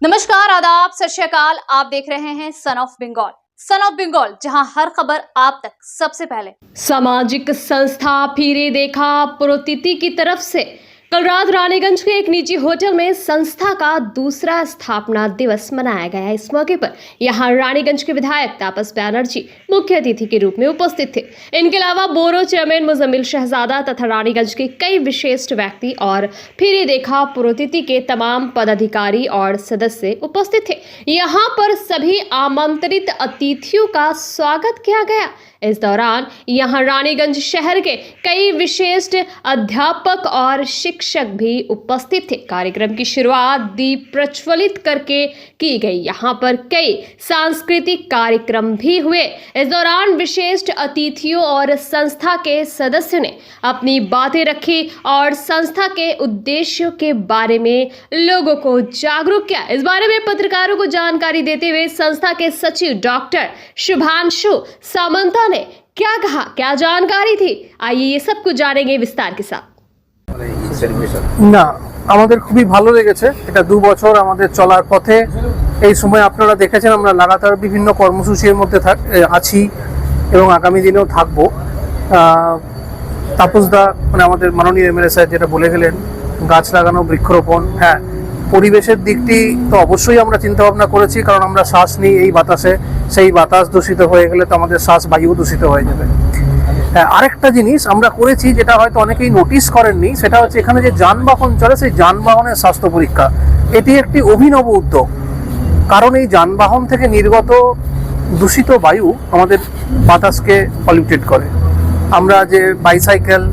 नमस्कार, आदाब, सत श्री अकाल। आप देख रहे हैं son of Bengal. Son of Bengal, जहां हर खबर आप तक सबसे पहले। सामाजिक संस्था फिरे देखा पुरोतिथि की तरफ से कल रात रानीगंज के एक निजी होटल में संस्था का दूसरा स्थापना दिवस मनाया गया। इस मौके पर यहां रानीगंज के विधायक तापस बैनर्जी मुख्य अतिथि के रूप में उपस्थित थे। इनके अलावा बोरो चेयरमैन मुजम्मिल शहजादा तथा रानीगंज के कई विशिष्ट व्यक्ति और फिरे देखा पुरोतिथि के तमाम पदाधिकारी और सदस्य उपस्थित थे। यहाँ पर सभी आमंत्रित अतिथियों का स्वागत किया गया। इस दौरान यहां रानीगंज शहर के कई विशिष्ट अध्यापक और शिक्षक भी उपस्थित थे। कार्यक्रम की शुरुआत दीप प्रज्वलित करके की गई। यहां पर कई सांस्कृतिक कार्यक्रम भी हुए। इस दौरान विशिष्ट अतिथियों और संस्था के सदस्यों ने अपनी बातें रखी और संस्था के उद्देश्यों के बारे में लोगों को जागरूक किया। इस बारे में पत्रकारों को जानकारी देते हुए संस्था के सचिव डॉक्टर शुभांशु सामंता ने क्या कहा, क्या जानकारी थी, आइए ये सब कुछ जानेंगे विस्तार के साथ। না, আমাদের খুবই ভালো লেগেছে। এটা 2 বছর আমাদের চলার পথে এই সময় আপনারা দেখেছেন আমরা লাগাতার বিভিন্ন কর্মসূচির মধ্যে আছি এবং আগামী দিনেও থাকবো। তাপসদা মানে আমাদের মাননীয় এমএলএ স্যার যেটা বলে গেলেন, গাছ লাগানো, বৃক্ষরোপণ, হ্যাঁ, পরিবেশের দিকটি তো অবশ্যই আমরা চিন্তা ভাবনা করেছি, কারণ আমরা শ্বাস নিই এই বাতাসে। সেই বাতাস দূষিত হয়ে গেলে তো আমাদের শ্বাস বায়ু দূষিত হয়ে যাবে। আরেকটা জিনিস আমরা করেছি যেটা হয়তো অনেকেই নোটিস করেননি, সেটা হচ্ছে এখানে যে যানবাহন চলে সেই যানবাহনের স্বাস্থ্য পরীক্ষা। এটি একটি অভিনব উদ্যোগ, কারণ এই যানবাহন থেকে নির্গত দূষিত বায়ু আমাদের বাতাসকে পলিউটেড করে। আমরা যে বাইসাইকেল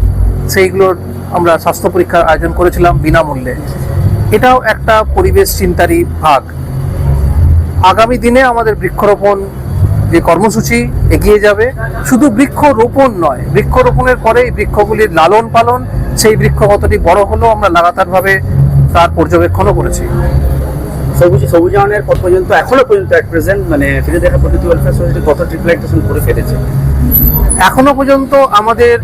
সেইগুলোর আমরা স্বাস্থ্য পরীক্ষার আয়োজন করেছিলাম বিনামূল্যে। এটাও একটা পরিবেশ চিন্তারই ভাগ। আগামী দিনে আমাদের বৃক্ষরোপণ যে কর্মসূচি এগিয়ে যাবে। শুধু বৃক্ষরোপণ নয়, বৃক্ষরোপণের পরে এই বৃক্ষগুলির লালন পালন, সেই বৃক্ষ কতটি বড় হলো আমরা লাগাতারভাবে তার পর্যবেক্ষণও করেছি। সবুজায়নের কত পর্যন্ত এখনো পর্যন্ত এট প্রেজেন্ট মানে ফিরে দেখা প্রকৃতি ওয়েলফেয়ার সোসাইটি কত ট্রি প্ল্যান্টেশন করে ফেলেছে? এখনো পর্যন্ত আমাদের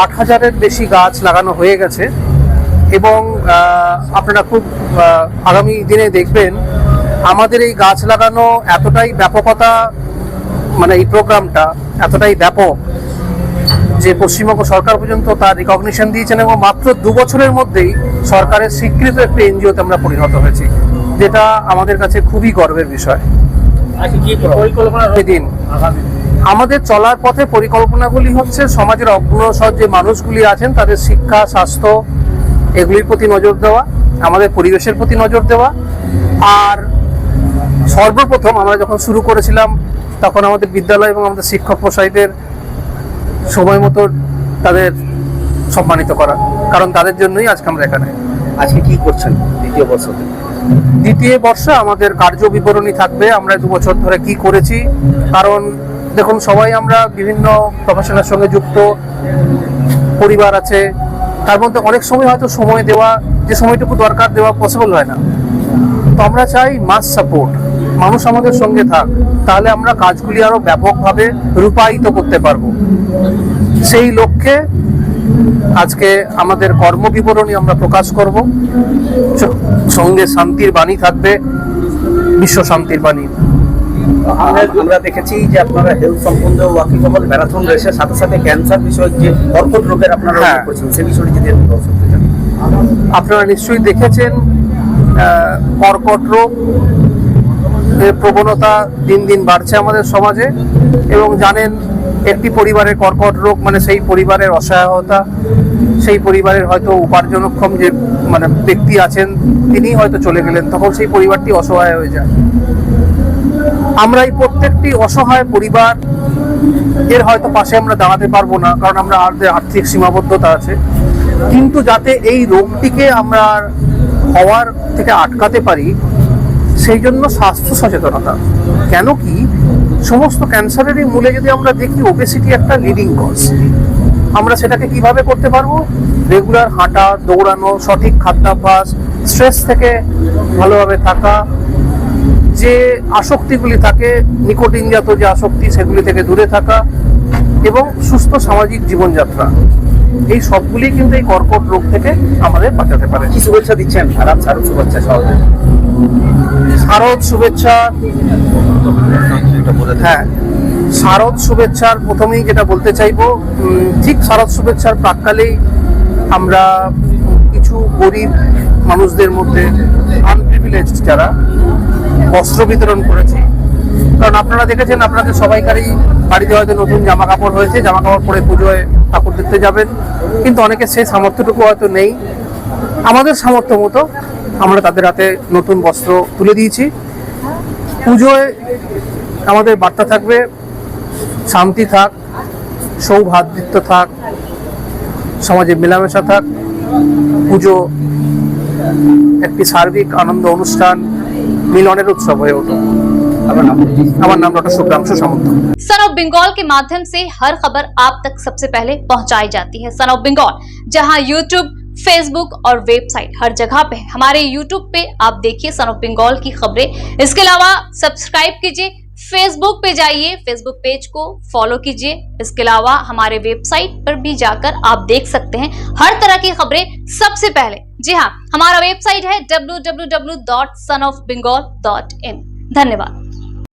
8000-এর বেশি গাছ লাগানো হয়ে গেছে এবং আপনারা খুব আগামী দিনে দেখবেন আমাদের এই গাছ লাগানো এতটাই ব্যাপকতা, মানে এই প্রোগ্রামটা এতটাই ব্যাপক যে পশ্চিমবঙ্গ সরকার পর্যন্ত তার রিকগনিশন দিয়েছেন এবং মাত্র 2 বছরের মধ্যেই সরকারের স্বীকৃত একটি এনজিওতে আমরা পরিণত হয়েছি, যেটা আমাদের কাছে খুবই গর্বের বিষয়। দিন আমাদের চলার পথে পরিকল্পনাগুলি হচ্ছে সমাজের অগ্রসর যে মানুষগুলি আছেন তাদের শিক্ষা, স্বাস্থ্য এগুলির প্রতি নজর দেওয়া, আমাদের পরিবেশের প্রতি নজর দেওয়া। আর সর্বপ্রথম আমরা যখন শুরু করেছিলাম তখন আমাদের বিদ্যালয় এবং আমাদের শিক্ষক মশাইদের সময় মতো তাদের সম্মানিত করা, কারণ তাদের জন্যই আজকে আমরা এখানে। আজকে কি করছেন দ্বিতীয় বর্ষে আমাদের কার্য বিবরণী থাকবে, আমরা 2 বছর ধরে কি করেছি। কারণ দেখুন, সবাই আমরা বিভিন্ন প্রফেশনের সঙ্গে যুক্ত, পরিবার আছে, তার মধ্যে অনেক সময় হয়তো সময় দেওয়া, যে সময়টুকু দরকার দেওয়া পসিবল হয় না। তো আমরা চাই মাস সাপোর্ট, মানুষ আমাদের সঙ্গে থাক, তাহলে আমরা কাজগুলি আরো ব্যাপকভাবে রূপায়িত করতে পারবো। সেই লক্ষ্যে আজকে আমাদের কর্মবিবরণী আমরা প্রকাশ করব। সঙ্গে শান্তির বাণী থাকবে, বিশ্ব শান্তির বাণী। আমরা দেখেছি যে আপনারা হেলথ সম্বন্ধে ওয়াকিবহাল ম্যারাথন রেসের সাথে সাথে ক্যান্সার বিষয়ক যে কর্কট রোগের আপনারা করছেন সেই বিষয়টি যদি আপনারা নিশ্চয়ই দেখেছেন, কর্কট রোগ এর প্রবণতা দিন দিন বাড়ছে আমাদের সমাজে এবং জানেন একটি পরিবারের কর্কট রোগ মানে সেই পরিবারের অসহায়তা, সেই পরিবারের হয়তো উপার্জনক্ষম যে মানে ব্যক্তি আছেন তিনি হয়তো চলে গেলেন, তখন সেই পরিবারটি অসহায় হয়ে যায়। আমরা এই প্রত্যেকটি অসহায় পরিবার এর হয়তো পাশে আমরা দাঁড়াতে পারবো না, কারণ আমরা আর্থিক সীমাবদ্ধতা আছে, কিন্তু যাতে এই রোগটিকে আমরা হওয়ার থেকে আটকাতে পারি সেই জন্য স্বাস্থ্য সচেতনতা। কেন কি সমস্ত ক্যান্সারেরই মূলে যদি আমরা দেখি ওবেসিটি একটা লিডিং কজ। আমরা সেটাকে কিভাবে করতে পারবো? রেগুলার হাঁটা, দৌড়ানো, সঠিক খাদ্যাভ্যাস, স্ট্রেস থেকে ভালোভাবে থাকা, যে আসক্তিগুলি থাকে নিকোটিনজাত যে আসক্তি সেগুলি থেকে দূরে থাকা এবং সুস্থ সামাজিক জীবনযাত্রা, এই সবগুলি কিন্তু এই কর্কট রোগ থেকে আমাদের বাঁচাতে পারে। কি শুভেচ্ছা দিচ্ছেন? আরাম সারুক শুভেচ্ছা সবাই। শারদ শুভেচ্ছা, হ্যাঁ শারদ শুভেচ্ছার প্রথমেই যেটা বলতে চাইবো, ঠিক শারদ শুভেচ্ছার প্রাক্কালেই আমরা কিছু গরিব মানুষদের মধ্যে আনপ্রিভিলেজড যারা বস্ত্র বিতরণ করেছি। কারণ আপনারা দেখেছেন, আপনাদের সবাইকারই বাড়িতে হয়তো নতুন জামা কাপড় হয়েছে, জামা কাপড় পরে পুজোয় ঠাকুর দেখতে যাবেন, কিন্তু অনেকের সেই সামর্থ্যটুকু হয়তো নেই। আমাদের সামর্থ্য মতো আমরা তাদের হাতে নতুন বস্ত্র তুলে দিয়েছি। পুজোয় আমাদের বার্তা থাকবে, শান্তি থাক, সৌভ্রাতৃত্ব থাক, সমাজে মেলামেশা থাক, পুজো একটি সার্বিক আনন্দ অনুষ্ঠান, মিলনের উৎসব হয়ে ওঠে। আমার নাম doctor Shubhranshu Samanta. Son of Bengal के माध्यम से हर खबर आप तक सबसे पहले पहुंचाई जाती है। सन ऑफ बंगाल जहां यूट्यूब, फेसबुक और वेबसाइट हर जगह पे है। हमारे यूट्यूब पे आप देखिए सन ऑफ बंगाल की खबरें। इसके अलावा सब्सक्राइब कीजिए, फेसबुक पे जाइए, फेसबुक पेज को फॉलो कीजिए। इसके अलावा हमारे वेबसाइट पर भी जाकर आप देख सकते हैं हर तरह की खबरें सबसे पहले। जी हाँ, हमारा वेबसाइट है www.sonofbengal.in। धन्यवाद।